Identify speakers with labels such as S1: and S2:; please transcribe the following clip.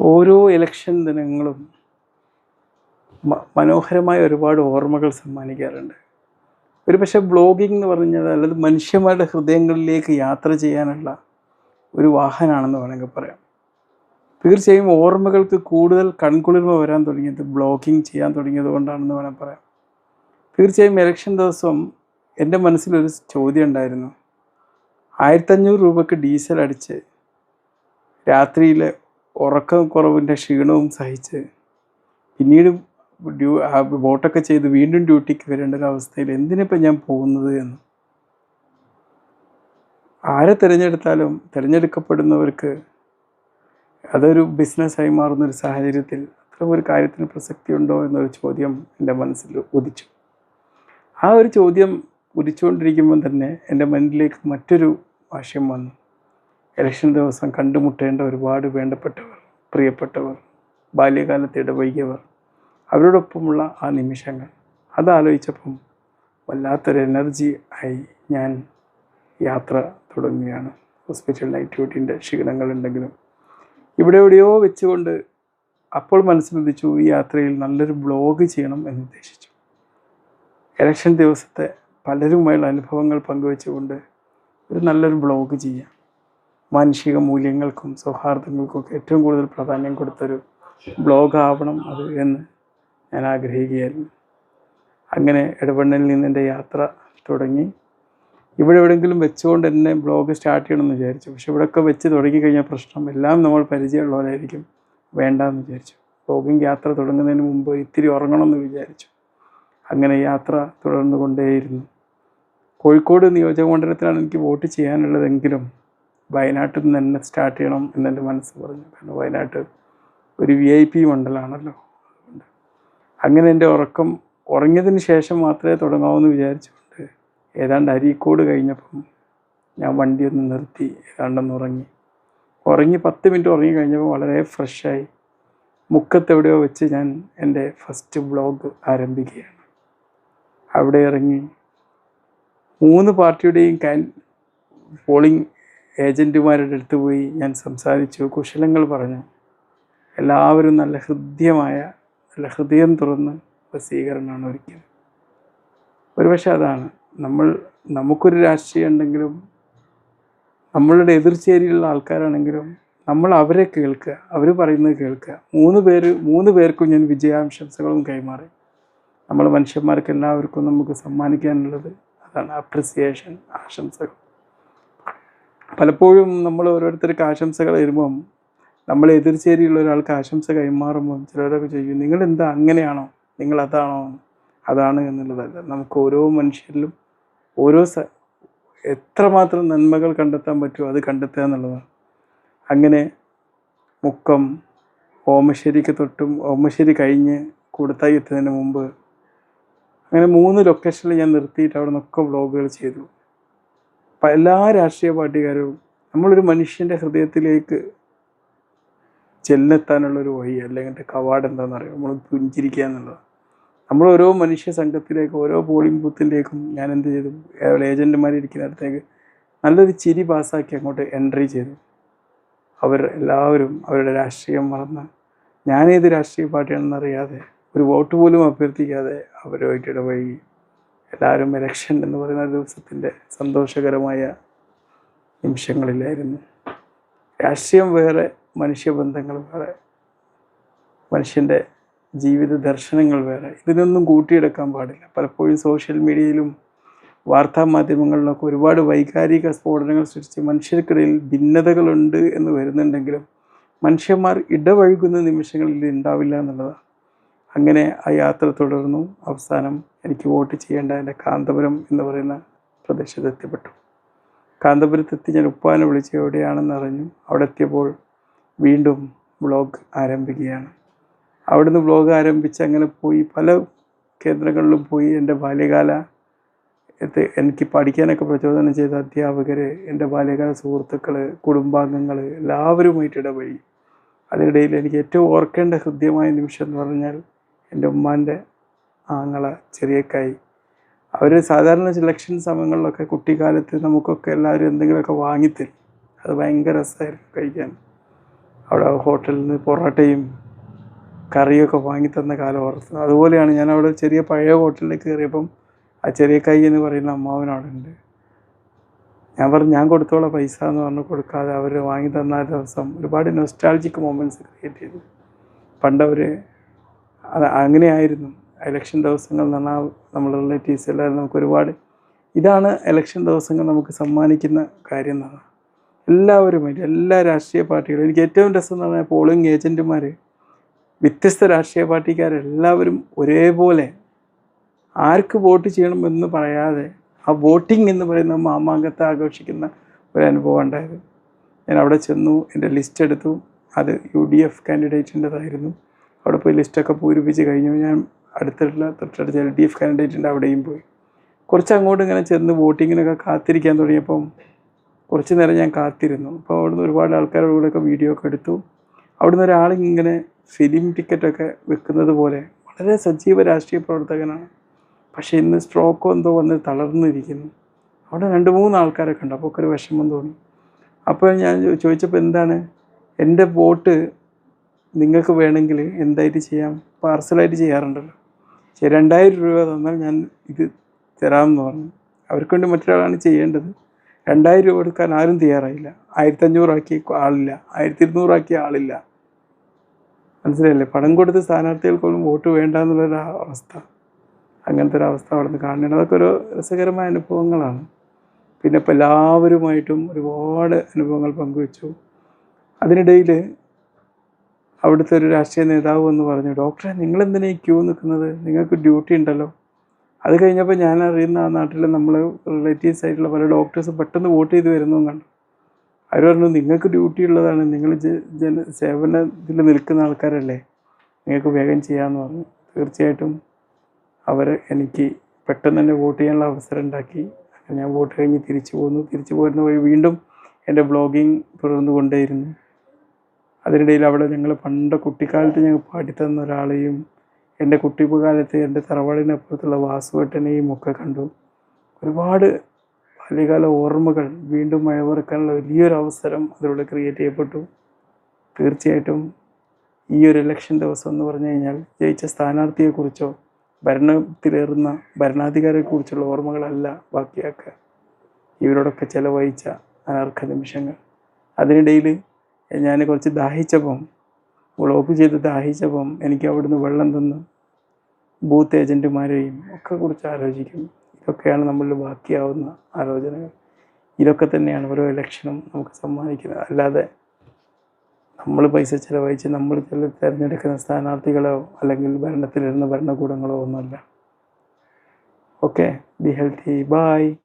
S1: ഓരോ ഇലക്ഷൻ ദിനങ്ങളും മനോഹരമായ ഒരുപാട് ഓർമ്മകൾ സമ്മാനിക്കാറുണ്ട്. ഒരു പക്ഷേ ബ്ലോഗിംഗ് എന്ന് പറഞ്ഞാൽ അല്ലാതെ മനുഷ്യന്മാരുടെ ഹൃദയങ്ങളിലേക്ക് യാത്ര ചെയ്യാനുള്ള ഒരു വാഹനമാണെന്ന് വേണമെങ്കിൽ പറയാം. തീർച്ചയായും ഓർമ്മകൾക്ക് കൂടുതൽ കൺകുളിർമ വരാൻ തുടങ്ങിയത് ബ്ലോഗിങ് ചെയ്യാൻ തുടങ്ങിയത് കൊണ്ടാണെന്ന് വേണം പറയാം. തീർച്ചയായും ഇലക്ഷൻ ദിവസം എൻ്റെ മനസ്സിലൊരു ചോദ്യം ഉണ്ടായിരുന്നു. 1500 രൂപയ്ക്ക് ഡീസൽ അടിച്ച് രാത്രിയിൽ ഉറക്കക്കുറവിൻ്റെ ക്ഷീണവും സഹിച്ച് പിന്നീട് വോട്ടൊക്കെ ചെയ്ത് വീണ്ടും ഡ്യൂട്ടിക്ക് വരേണ്ട ഒരവസ്ഥയിൽ എന്തിനിപ്പോൾ ഞാൻ പോകുന്നത് എന്ന്. ആരെ തിരഞ്ഞെടുത്താലും തിരഞ്ഞെടുക്കപ്പെടുന്നവർക്ക് അതൊരു ബിസിനസ്സായി മാറുന്നൊരു സാഹചര്യത്തിൽ അത്തരം ഒരു കാര്യത്തിന് പ്രസക്തിയുണ്ടോ എന്നൊരു ചോദ്യം എൻ്റെ മനസ്സിൽ ഉദിച്ചു. ആ ഒരു ചോദ്യം ഉദിച്ചുകൊണ്ടിരിക്കുമ്പോൾ തന്നെ എൻ്റെ മനസ്സിലേക്ക് മറ്റൊരു ആശയം വന്നു. ഇലക്ഷൻ ദിവസം കണ്ടുമുട്ടേണ്ട ഒരുപാട് വേണ്ടപ്പെട്ടവർ, പ്രിയപ്പെട്ടവർ, ബാല്യകാലത്ത് ഇടവൈകിയവർ, അവരോടൊപ്പമുള്ള ആ നിമിഷങ്ങൾ അതാലോചിച്ചപ്പം വല്ലാത്തൊരു എനർജി ആയി ഞാൻ യാത്ര തുടങ്ങുകയാണ്. ഹോസ്പിറ്റൽ നൈറ്റ് ഡ്യൂട്ടിൻ്റെ ക്ഷീണങ്ങളുണ്ടെങ്കിലും ഇവിടെ എവിടെയോ വെച്ചുകൊണ്ട് അപ്പോൾ മനസ്സിലുദിച്ചു, ഈ യാത്രയിൽ നല്ലൊരു ബ്ലോഗ് ചെയ്യണം എന്നുദ്ദേശിച്ചു. ഇലക്ഷൻ ദിവസത്തെ പലരുമായുള്ള അനുഭവങ്ങൾ പങ്കുവെച്ചുകൊണ്ട് ഒരു നല്ലൊരു ബ്ലോഗ് ചെയ്യാം. മാനുഷിക മൂല്യങ്ങൾക്കും സൗഹാർദ്ദങ്ങൾക്കൊക്കെ ഏറ്റവും കൂടുതൽ പ്രാധാന്യം കൊടുത്തൊരു ബ്ലോഗ് ആവണം അത് എന്ന് ഞാൻ ആഗ്രഹിക്കുകയായിരുന്നു. അങ്ങനെ ഇടവണ്ണയിൽ നിന്ന് എൻ്റെ യാത്ര തുടങ്ങി. ഇവിടെ എവിടെയെങ്കിലും വെച്ചുകൊണ്ട് തന്നെ ബ്ലോഗ് സ്റ്റാർട്ട് ചെയ്യണമെന്ന് വിചാരിച്ചു. പക്ഷെ ഇവിടെയൊക്കെ വെച്ച് തുടങ്ങിക്കഴിഞ്ഞാൽ പ്രശ്നം, എല്ലാം നമ്മൾ പരിചയമുള്ളവരായിരിക്കും, വേണ്ടാന്ന് വിചാരിച്ചു. ബ്ലോഗിങ് യാത്ര തുടങ്ങുന്നതിന് മുമ്പ് ഇത്തിരി ഉറങ്ങണമെന്ന് വിചാരിച്ചു. അങ്ങനെ യാത്ര തുടർന്നു കൊണ്ടേയിരുന്നു. കോഴിക്കോട് നിയോജകമണ്ഡലത്തിലാണ് എനിക്ക് വോട്ട് ചെയ്യാനുള്ളതെങ്കിലും വയനാട്ടിൽ നിന്ന് തന്നെ സ്റ്റാർട്ട് ചെയ്യണം എന്നെൻ്റെ മനസ്സ് പറഞ്ഞു. കാരണം വയനാട്ട് ഒരു VIP മണ്ഡലമാണല്ലോ. അതുകൊണ്ട് അങ്ങനെ എൻ്റെ ഉറങ്ങിയതിന് ശേഷം മാത്രമേ തുടങ്ങാവൂ എന്ന് വിചാരിച്ചുകൊണ്ട് ഏതാണ്ട് അരീക്കോട് കഴിഞ്ഞപ്പം ഞാൻ വണ്ടി ഒന്ന് നിർത്തി ഏതാണ്ടൊന്ന് ഉറങ്ങി 10 മിനിറ്റ് ഉറങ്ങി കഴിഞ്ഞപ്പോൾ വളരെ ഫ്രഷായി മുക്കത്തെവിടെയോ വെച്ച് ഞാൻ എൻ്റെ ഫസ്റ്റ് ബ്ലോഗ് ആരംഭിക്കുകയാണ്. അവിടെ ഇറങ്ങി 3 പാർട്ടിയുടെയും പോളിംഗ് ഏജൻറ്റുമാരുടെ അടുത്ത് പോയി ഞാൻ സംസാരിച്ചു, കുശലങ്ങൾ പറഞ്ഞു. എല്ലാവരും നല്ല ഹൃദയം തുറന്ന് സ്വീകരണമാണ് ഒരുക്കിയത്. ഒരുപക്ഷെ അതാണ് നമുക്കൊരു രാഷ്ട്രീയം ഉണ്ടെങ്കിലും നമ്മളുടെ എതിർചേരിയിലുള്ള ആൾക്കാരാണെങ്കിലും നമ്മൾ അവരെ കേൾക്കുക, അവർ പറയുന്നത് കേൾക്കുക. 3 പേർക്കും ഞാൻ വിജയാശംസകളും കൈമാറി. നമ്മൾ മനുഷ്യന്മാർക്ക് എല്ലാവർക്കും നമുക്ക് സമ്മാനിക്കാനുള്ളത് അതാണ്, അപ്രിസിയേഷൻ, ആശംസകൾ. പലപ്പോഴും നമ്മൾ ഓരോരുത്തർക്ക് ആശംസകൾ വരുമ്പം നമ്മൾ എതിർചേരിയുള്ള ഒരാൾക്ക് ആശംസ കൈമാറുമ്പം ചിലരൊക്കെ ചോദിക്കും, നിങ്ങളെന്താ അങ്ങനെയാണോ, നിങ്ങൾ അതാണ് എന്നുള്ളതല്ല. നമുക്ക് ഓരോ മനുഷ്യരിലും എത്രമാത്രം നന്മകൾ കണ്ടെത്താൻ പറ്റുമോ അത് കണ്ടെത്തുക എന്നുള്ളതാണ്. അങ്ങനെ മുക്കം, ഓമശ്ശേരിക്ക് തൊട്ടും ഓമശ്ശേരി കഴിഞ്ഞ് കൂടത്തായി എത്തുന്നതിന് മുമ്പ് അങ്ങനെ 3 ലൊക്കേഷനിൽ ഞാൻ നിർത്തിയിട്ട് അവിടെ നിന്നൊക്കെ വ്ളോഗുകൾ ചെയ്തു. എല്ലാ രാഷ്ട്രീയ പാർട്ടിക്കാരും നമ്മളൊരു മനുഷ്യൻ്റെ ഹൃദയത്തിലേക്ക് ചെല്ലെത്താനുള്ളൊരു വഴി അല്ലെങ്കിൽ കവാടം എന്താണെന്ന് അറിയാം, നമ്മൾ പുഞ്ചിരിക്കുക എന്നുള്ളതാണ്. നമ്മൾ ഓരോ മനുഷ്യ സംഘത്തിലേക്ക്, ഓരോ പോളിംഗ് ബൂത്തിലേക്കും ഞാൻ എന്ത് ചെയ്തു, ഏജൻറ്റുമാരിയ്ക്കുന്നിടത്തേക്ക് നല്ലൊരു ചിരി പാസ്സാക്കി അങ്ങോട്ട് എൻട്രി ചെയ്തു. എല്ലാവരും അവരുടെ രാഷ്ട്രീയം മറന്ന്, ഞാനേത് രാഷ്ട്രീയ പാർട്ടിയാണെന്നറിയാതെ, ഒരു വോട്ട് പോലും അഭ്യർത്ഥിക്കാതെ അവരുമായിട്ട് ഇടപഴകി. എല്ലാവരും ഇലക്ഷൻ എന്ന് പറയുന്ന ദിവസത്തിൻ്റെ സന്തോഷകരമായ നിമിഷങ്ങളിലായിരുന്നു. രാഷ്ട്രീയം വേറെ, മനുഷ്യബന്ധങ്ങൾ വേറെ, മനുഷ്യൻ്റെ ജീവിത ദർശനങ്ങൾ വേറെ. ഇതിനൊന്നും കൂട്ടിയെടുക്കാൻ പാടില്ല. പലപ്പോഴും സോഷ്യൽ മീഡിയയിലും വാർത്താ മാധ്യമങ്ങളിലൊക്കെ ഒരുപാട് വൈകാരിക സ്ഫോടനങ്ങൾ സൃഷ്ടിച്ച് മനുഷ്യർക്കിടയിൽ ഭിന്നതകളുണ്ട് എന്ന് വരുന്നുണ്ടെങ്കിലും മനുഷ്യന്മാർ ഇടപഴകുന്ന നിമിഷങ്ങളിൽ ഉണ്ടാവില്ല എന്നുള്ളതാണ്. അങ്ങനെ ആ യാത്ര തുടർന്നു. അവസാനം എനിക്ക് വോട്ട് ചെയ്യേണ്ട എൻ്റെ കാന്തപുരം എന്ന് പറയുന്ന പ്രദേശത്ത് എത്തിപ്പെട്ടു. കാന്തപുരത്തെത്തി ഞാൻ ഉപ്പാനെ വിളിച്ച് എവിടെയാണെന്ന് അറിഞ്ഞു. അവിടെ എത്തിയപ്പോൾ വീണ്ടും വ്ളോഗ് ആരംഭിക്കുകയാണ്. അവിടുന്ന് വ്ളോഗ് ആരംഭിച്ച് അങ്ങനെ പോയി പല കേന്ദ്രങ്ങളിലും പോയി. എൻ്റെ എനിക്ക് പഠിക്കാനൊക്കെ പ്രചോദനം ചെയ്ത അധ്യാപകർ, എൻ്റെ ബാല്യകാല സുഹൃത്തുക്കൾ, കുടുംബാംഗങ്ങൾ എല്ലാവരുമായിട്ട് ഇടപഴകി. അതിനിടയിൽ എനിക്ക് ഏറ്റവും ഓർക്കേണ്ട ഹൃദ്യമായ നിമിഷം എന്ന് പറഞ്ഞാൽ എൻ്റെ ഉമ്മാൻ്റെ ആങ്ങള ചെറിയക്കായി. അവർ സാധാരണ ഇലക്ഷൻ സമയങ്ങളിലൊക്കെ കുട്ടിക്കാലത്ത് നമുക്കൊക്കെ എല്ലാവരും എന്തെങ്കിലുമൊക്കെ വാങ്ങിത്തരും. അത് ഭയങ്കര രസമായിരുന്നു കഴിക്കാൻ. അവിടെ ഹോട്ടലിൽ നിന്ന് പൊറോട്ടയും കറിയൊക്കെ വാങ്ങിത്തന്ന കാലം ഓർക്കുന്നു. അതുപോലെയാണ് ഞാൻ അവിടെ ചെറിയ പഴയ ഹോട്ടലിലേക്ക് കയറിയപ്പം ആ ചെറിയ കൈ എന്ന് പറയുന്ന അമ്മാവൻ അവിടെ ഉണ്ട്. ഞാൻ പറഞ്ഞു ഞാൻ കൊടുത്തോളാം പൈസ എന്ന് പറഞ്ഞ് കൊടുക്കാതെ അവർ വാങ്ങി തന്ന ദിവസം ഒരുപാട് നൊസ്റ്റാൾജിക് മൊമെൻറ്റ്സ് ക്രിയേറ്റ് ചെയ്തു. പണ്ടവർ അങ്ങനെയായിരുന്നു. ഇലക്ഷൻ ദിവസങ്ങൾ എന്ന് പറഞ്ഞാൽ നമ്മൾ റിലേറ്റീവ്സ് എല്ലാവരും നമുക്ക് ഒരുപാട് ഇതാണ് ഇലക്ഷൻ ദിവസങ്ങൾ നമുക്ക് സമ്മാനിക്കുന്ന കാര്യം എന്ന് പറഞ്ഞാൽ എല്ലാവരുമായിട്ട് എല്ലാ രാഷ്ട്രീയ പാർട്ടികളും. എനിക്ക് ഏറ്റവും രസം എന്ന് പറഞ്ഞാൽ പോളിംഗ് ഏജൻറ്റുമാർ വ്യത്യസ്ത രാഷ്ട്രീയ പാർട്ടിക്കാരെല്ലാവരും ഒരേപോലെ ആർക്ക് വോട്ട് ചെയ്യണമെന്ന് പറയാതെ ആ വോട്ടിംഗ് എന്ന് പറയുന്ന മാമാങ്കത്തെ ആഘോഷിക്കുന്ന ഒരു അനുഭവം ഉണ്ടായത്. ഞാൻ അവിടെ ചെന്നു, എൻ്റെ ലിസ്റ്റ് എടുത്തു. അത് UDF കാൻഡിഡേറ്റിൻ്റെതായിരുന്നു. അവിടെ പോയി ലിസ്റ്റൊക്കെ പൂരിപ്പിച്ച് കഴിഞ്ഞു. ഞാൻ തൊട്ടടുത്ത LDF കാൻഡിഡേറ്റിൻ്റെ അവിടെയും പോയി. കുറച്ച് അങ്ങോട്ട് ഇങ്ങനെ ചെന്ന് വോട്ടിങ്ങിനൊക്കെ കാത്തിരിക്കാൻ തുടങ്ങിയപ്പം കുറച്ച് നേരം ഞാൻ കാത്തിരുന്നു. അപ്പോൾ അവിടുന്ന് ഒരുപാട് ആൾക്കാരുടെ കൂടെയൊക്കെ വീഡിയോ ഒക്കെ എടുത്തു. അവിടുന്ന് ഒരാളിങ്ങനെ ഫിലിം ടിക്കറ്റൊക്കെ വെക്കുന്നത് പോലെ വളരെ സജീവ രാഷ്ട്രീയ പ്രവർത്തകനാണ്. പക്ഷേ ഇന്ന് സ്ട്രോക്കോ എന്തോ വന്ന് തളർന്നിരിക്കുന്നു. അവിടെ 2-3 ആൾക്കാരൊക്കെ ഉണ്ട്. അപ്പോൾ ഒക്കെ ഒരു വിഷമം തോന്നി. അപ്പോൾ ഞാൻ ചോദിച്ചപ്പോൾ എന്താണ്, എൻ്റെ വോട്ട് നിങ്ങൾക്ക് വേണമെങ്കിൽ എന്തായിട്ട് ചെയ്യാം, പാർസലായിട്ട് ചെയ്യാറുണ്ടല്ലോ, 2000 രൂപ തന്നാൽ ഞാൻ ഇത് തരാമെന്ന് പറഞ്ഞു. അവർക്ക് വേണ്ടി മറ്റൊരാളാണ് ചെയ്യേണ്ടത്. 2000 രൂപ കൊടുക്കാൻ ആരും തയ്യാറായില്ല. 1500 ആക്കിയ ആളില്ല, 1200 ആക്കിയ ആളില്ല. മനസ്സിലായില്ലേ? പണം കൊടുത്ത് സ്ഥാനാർത്ഥികൾക്കൊന്നും വോട്ട് വേണ്ട എന്നുള്ളൊരു അവസ്ഥ, അങ്ങനത്തെ ഒരു അവസ്ഥ അവിടെ നിന്ന് കാണുന്നുണ്ട്. അതൊക്കെ ഒരു രസകരമായ അനുഭവങ്ങളാണ്. പിന്നെ ഇപ്പോൾ എല്ലാവരുമായിട്ടും ഒരുപാട് അനുഭവങ്ങൾ പങ്കുവെച്ചു. അതിനിടയിൽ അവിടുത്തെ ഒരു രാഷ്ട്രീയ നേതാവ് എന്ന് പറഞ്ഞു, ഡോക്ടറെ നിങ്ങളെന്തിനാ ഈ ക്യൂ നിൽക്കുന്നത്, നിങ്ങൾക്ക് ഡ്യൂട്ടി ഉണ്ടല്ലോ. അത് കഴിഞ്ഞപ്പോൾ ഞാൻ അറിയുന്ന ആ നാട്ടിൽ നമ്മൾ റിലേറ്റീവ്സ് ആയിട്ടുള്ള പല ഡോക്ടേഴ്സ് പെട്ടെന്ന് വോട്ട് ചെയ്ത് വരുന്നതും കണ്ടു. അവർ പറഞ്ഞു നിങ്ങൾക്ക് ഡ്യൂട്ടി ഉള്ളതാണ്, നിങ്ങൾ സേവനത്തിൽ നിൽക്കുന്ന ആൾക്കാരല്ലേ, നിങ്ങൾക്ക് വേഗം ചെയ്യാമെന്ന് പറഞ്ഞു. തീർച്ചയായിട്ടും അവർ എനിക്ക് പെട്ടെന്ന് തന്നെ വോട്ട് ചെയ്യാനുള്ള അവസരം ഉണ്ടാക്കി. ഞാൻ വോട്ട് കഴിഞ്ഞ് തിരിച്ചു പോന്നു. തിരിച്ചു പോരുന്ന വഴി വീണ്ടും എൻ്റെ ബ്ലോഗിങ് തുടർന്നു കൊണ്ടേയിരുന്നു. അതിനിടയിൽ അവിടെ ഞങ്ങൾ പണ്ട് കുട്ടിക്കാലത്ത് ഞങ്ങൾ പാടിത്തന്ന ഒരാളെയും എൻ്റെ കുട്ടിക്കാലത്ത് എൻ്റെ തറവാടിനപ്പുറത്തുള്ള വാസുവേട്ടനെയും ഒക്കെ കണ്ടു. ഒരുപാട് ബാല്യകാല ഓർമ്മകൾ വീണ്ടും അയവിറക്കാനുള്ള വലിയൊരു അവസരം അതിലൂടെ ക്രിയേറ്റ് ചെയ്യപ്പെട്ടു. തീർച്ചയായിട്ടും ഈ ഒരു ഇലക്ഷൻ ദിവസം എന്ന് പറഞ്ഞു കഴിഞ്ഞാൽ ജയിച്ച സ്ഥാനാർത്ഥിയെക്കുറിച്ചോ ഭരണത്തിലേറുന്ന ഭരണാധികാരിയെക്കുറിച്ചുള്ള ഓർമ്മകളല്ല ബാക്കിയാക്കുക, ഇവരോടൊക്കെ ചിലവഴിച്ച അനർഘ നിമിഷങ്ങൾ. അതിനിടയിൽ ഞാൻ കുറച്ച് വ്ളോഗ് ചെയ്ത് ദാഹിച്ചപ്പം എനിക്ക് അവിടുന്ന് വെള്ളം തന്ന് ബൂത്ത് ഏജൻറ്റുമാരെയും ഒക്കെ കുറിച്ച് ആലോചിക്കും. ഇതൊക്കെയാണ് നമ്മളിൽ ബാക്കിയാവുന്ന ആലോചനകൾ. ഇതൊക്കെ തന്നെയാണ് ഓരോ ഇലക്ഷനും നമുക്ക് സമ്മാനിക്കുന്നത്. അല്ലാതെ നമ്മൾ പൈസ ചിലവഴിച്ച് നമ്മൾ തിരഞ്ഞെടുക്കുന്ന സ്ഥാനാർത്ഥികളോ അല്ലെങ്കിൽ ഭരണത്തിലിരുന്ന ഭരണകൂടങ്ങളോ ഒന്നുമല്ല. Okay, be healthy, by.